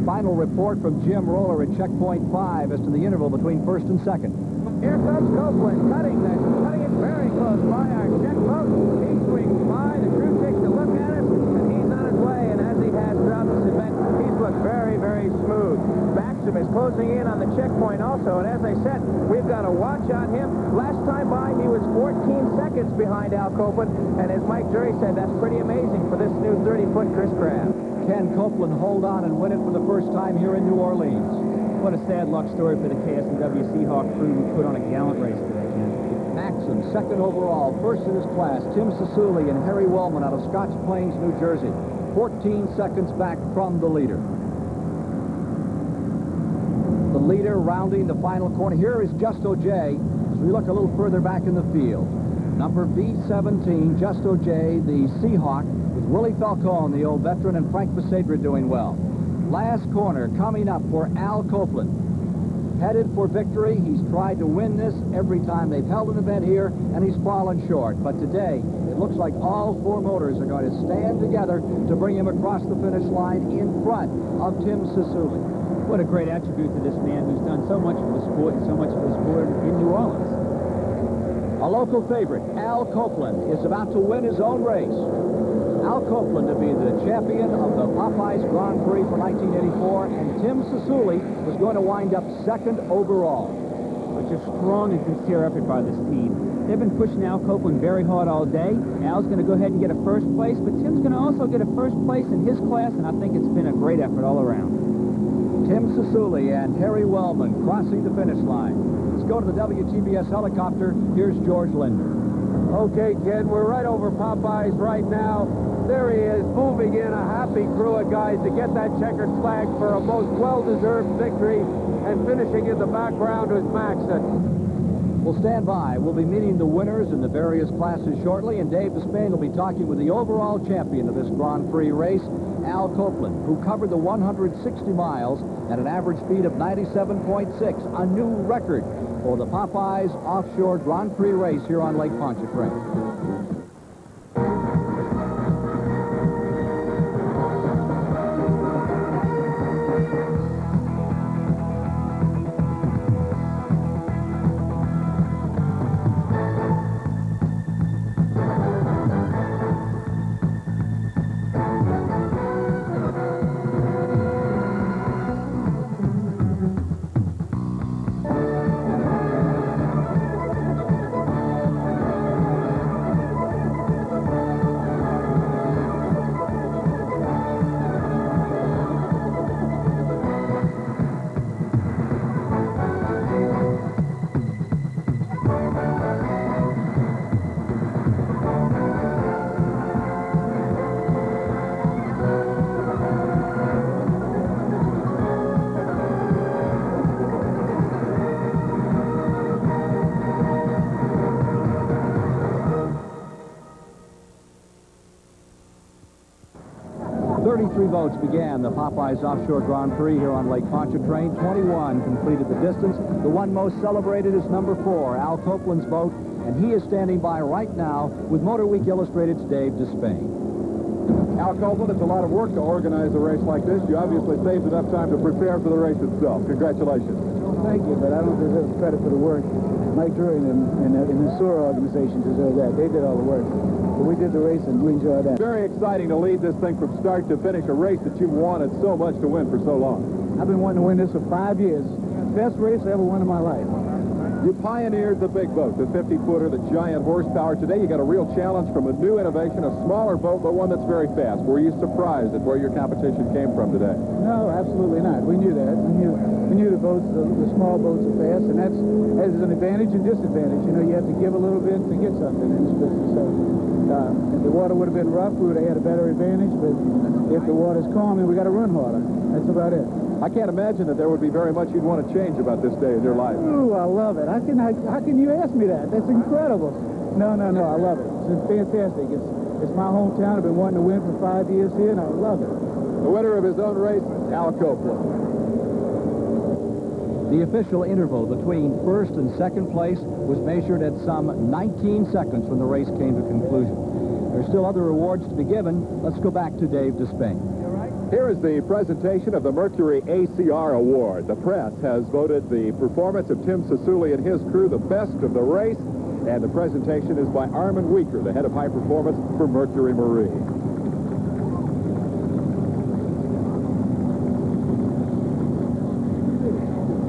Final report from Jim Roller at checkpoint 5 as to the interval between first and second. Here comes Copeland, cutting it very close by our check boat. He swings by, the crew takes a look at us, and he's on his way. And as he has throughout this event, he's looked very, very smooth. Maxim is closing in on the checkpoint also, and as I said, we've got a watch on him. Last time by, he was 14 seconds behind Al Copeland, and as Mike Jury said, that's pretty amazing for this new 30-foot Chris Craft. Can Copeland hold on and win it for the first time here in New Orleans? What a sad luck story for the KS&W Seahawk crew who put on a gallant race today, Ken. Maxim, second overall, first in his class, Tim Sassouli and Harry Wellman out of Scotch Plains, New Jersey. 14 seconds back from the leader. The leader rounding the final corner. Here is Justo J. As we look a little further back in the field. Number V17, Justo J, the Seahawk, with Willie Falcone, the old veteran, and Frank Besaidra doing well. Last corner coming up for Al Copeland. Headed for victory. He's tried to win this every time they've held an event here, and he's fallen short. But today, it looks like all 4 motors are going to stand together to bring him across the finish line in front of Tim Sassouli. What a great attribute to this man who's done so much for the sport and so much for the sport in New Orleans. A local favorite, Al Copeland, is about to win his own race. Al Copeland to be the champion of the Popeyes Grand Prix for 1984, and Tim Sisuli was going to wind up second overall. Such a strong and sincere effort by this team. They've been pushing Al Copeland very hard all day. Al's going to go ahead and get a first place, but Tim's going to also get a first place in his class, and I think it's been a great effort all around. Tim Sisuli and Harry Wellman crossing the finish line. Let's go to the WTBS helicopter. Here's George Linder. Okay, Ken, we're right over Popeyes right now. There he is, moving in, a happy crew of guys to get that checkered flag for a most well-deserved victory, and finishing in the background was Maxson. We'll stand by. We'll be meeting the winners in the various classes shortly, and Dave Despain will be talking with the overall champion of this Grand Prix race, Al Copeland, who covered the 160 miles at an average speed of 97.6, a new record for the Popeyes Offshore Grand Prix race here on Lake Pontchartrain. 33 boats began the Popeyes Offshore Grand Prix here on Lake Pontchartrain. 21 completed the distance. The one most celebrated is number 4, Al Copeland's boat, and he is standing by right now with Motor Week Illustrated's Dave Despain. Al Copeland, it's a lot of work to organize a race like this. You obviously saved enough time to prepare for the race itself. Congratulations. Well, thank you, but I don't deserve credit for the work. Mike Drury and the SOAR organization deserve that. They did all the work. But we did the race, and we enjoyed that. Very exciting to lead this thing from start to finish, a race that you've wanted so much to win for so long. I've been wanting to win this for 5 years. Best race I ever won in my life. You pioneered the big boat, the 50-footer, the giant horsepower. Today you got a real challenge from a new innovation, a smaller boat, but one that's very fast. Were you surprised at where your competition came from today? No, absolutely not. We knew that. We knew the boats, the small boats are fast, and that's as an advantage and disadvantage. You know, you have to give a little bit to get something in this business. So, if the water would have been rough, we would have had a better advantage, but if the water's calm, then we got to run harder. That's about it. I can't imagine that there would be very much you'd want to change about this day in your life. Ooh, I love it. How can you ask me that? That's incredible. No, I love it. It's fantastic. It's my hometown. I've been wanting to win for 5 years here, and I love it. The winner of his own race, Al Copeland. The official interval between first and second place was measured at some 19 seconds when the race came to conclusion. There are still other awards to be given. Let's go back to Dave Despain. Here is the presentation of the Mercury ACR Award. The press has voted the performance of Tim Sisuli and his crew the best of the race, and the presentation is by Armin Weaker, the head of high performance for Mercury Marine.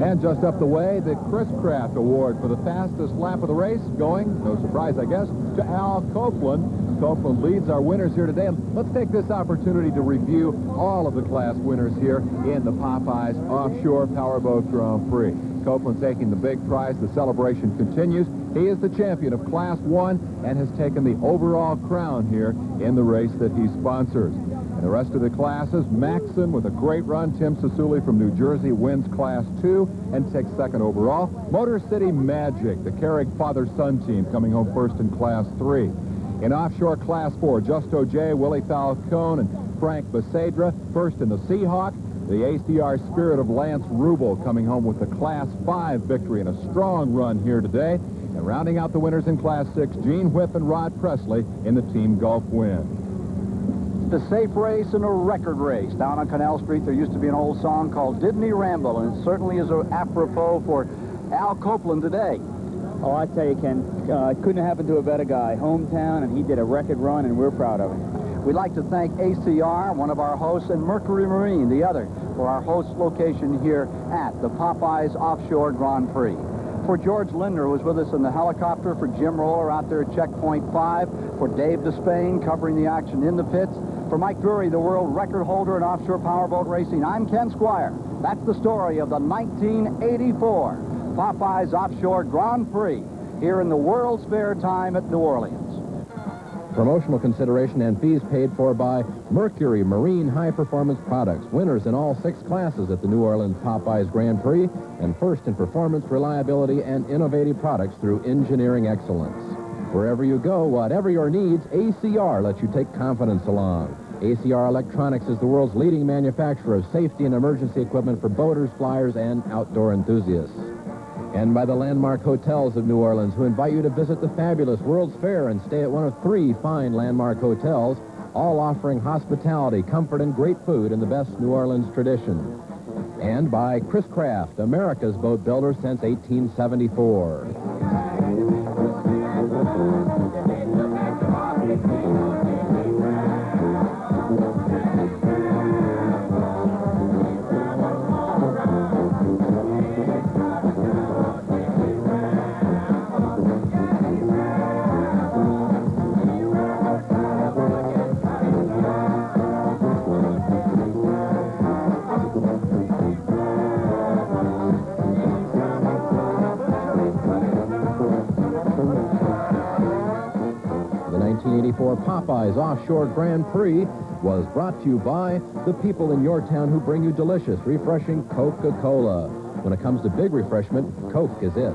And just up the way, the Chris Craft Award for the fastest lap of the race, going, no surprise, I guess, to Al Copeland. Copeland leads our winners here today. And let's take this opportunity to review all of the class winners here in the Popeyes Offshore Powerboat Grand Prix. Copeland taking the big prize. The celebration continues. He is the champion of Class 1 and has taken the overall crown here in the race that he sponsors. And the rest of the classes, Maxson with a great run. Tim Sisuli from New Jersey wins Class 2 and takes second overall. Motor City Magic, the Carrick father-son team, coming home first in Class 3. In Offshore Class 4, Justo J, Willie Falcone, and Frank Basedra first in the Seahawk. The ACR Spirit of Lance Rubel coming home with the Class 5 victory and a strong run here today. And rounding out the winners in Class 6, Gene Whip and Rod Presley in the Team Gulf win. The safe race and a record race. Down on Canal Street, there used to be an old song called Didn't He Ramble, and it certainly is apropos for Al Copeland today. Oh, I tell you, Ken, it couldn't have happened to a better guy. Hometown, and he did a record run, and we're proud of him. We'd like to thank ACR, one of our hosts, and Mercury Marine, the other, for our host location here at the Popeyes Offshore Grand Prix. For George Lindner, who was with us in the helicopter, for Jim Roller out there at Checkpoint 5, for Dave Despain covering the action in the pits, for Mike Drury, the world record holder in offshore powerboat racing, I'm Ken Squire. That's the story of the 1984 Popeyes Offshore Grand Prix here in the World's Fair time at New Orleans. Promotional consideration and fees paid for by Mercury Marine High Performance Products, winners in all 6 classes at the New Orleans Popeyes Grand Prix, and first in performance, reliability, and innovative products through engineering excellence. Wherever you go, whatever your needs, ACR lets you take confidence along. ACR Electronics is the world's leading manufacturer of safety and emergency equipment for boaters, flyers, and outdoor enthusiasts. And by the Landmark Hotels of New Orleans, who invite you to visit the fabulous World's Fair and stay at one of 3 fine Landmark hotels, all offering hospitality, comfort, and great food in the best New Orleans tradition. And by Chris Craft, America's boat builder since 1874. Popeyes Offshore Grand Prix was brought to you by the people in your town who bring you delicious, refreshing Coca-Cola. When it comes to big refreshment, Coke is it.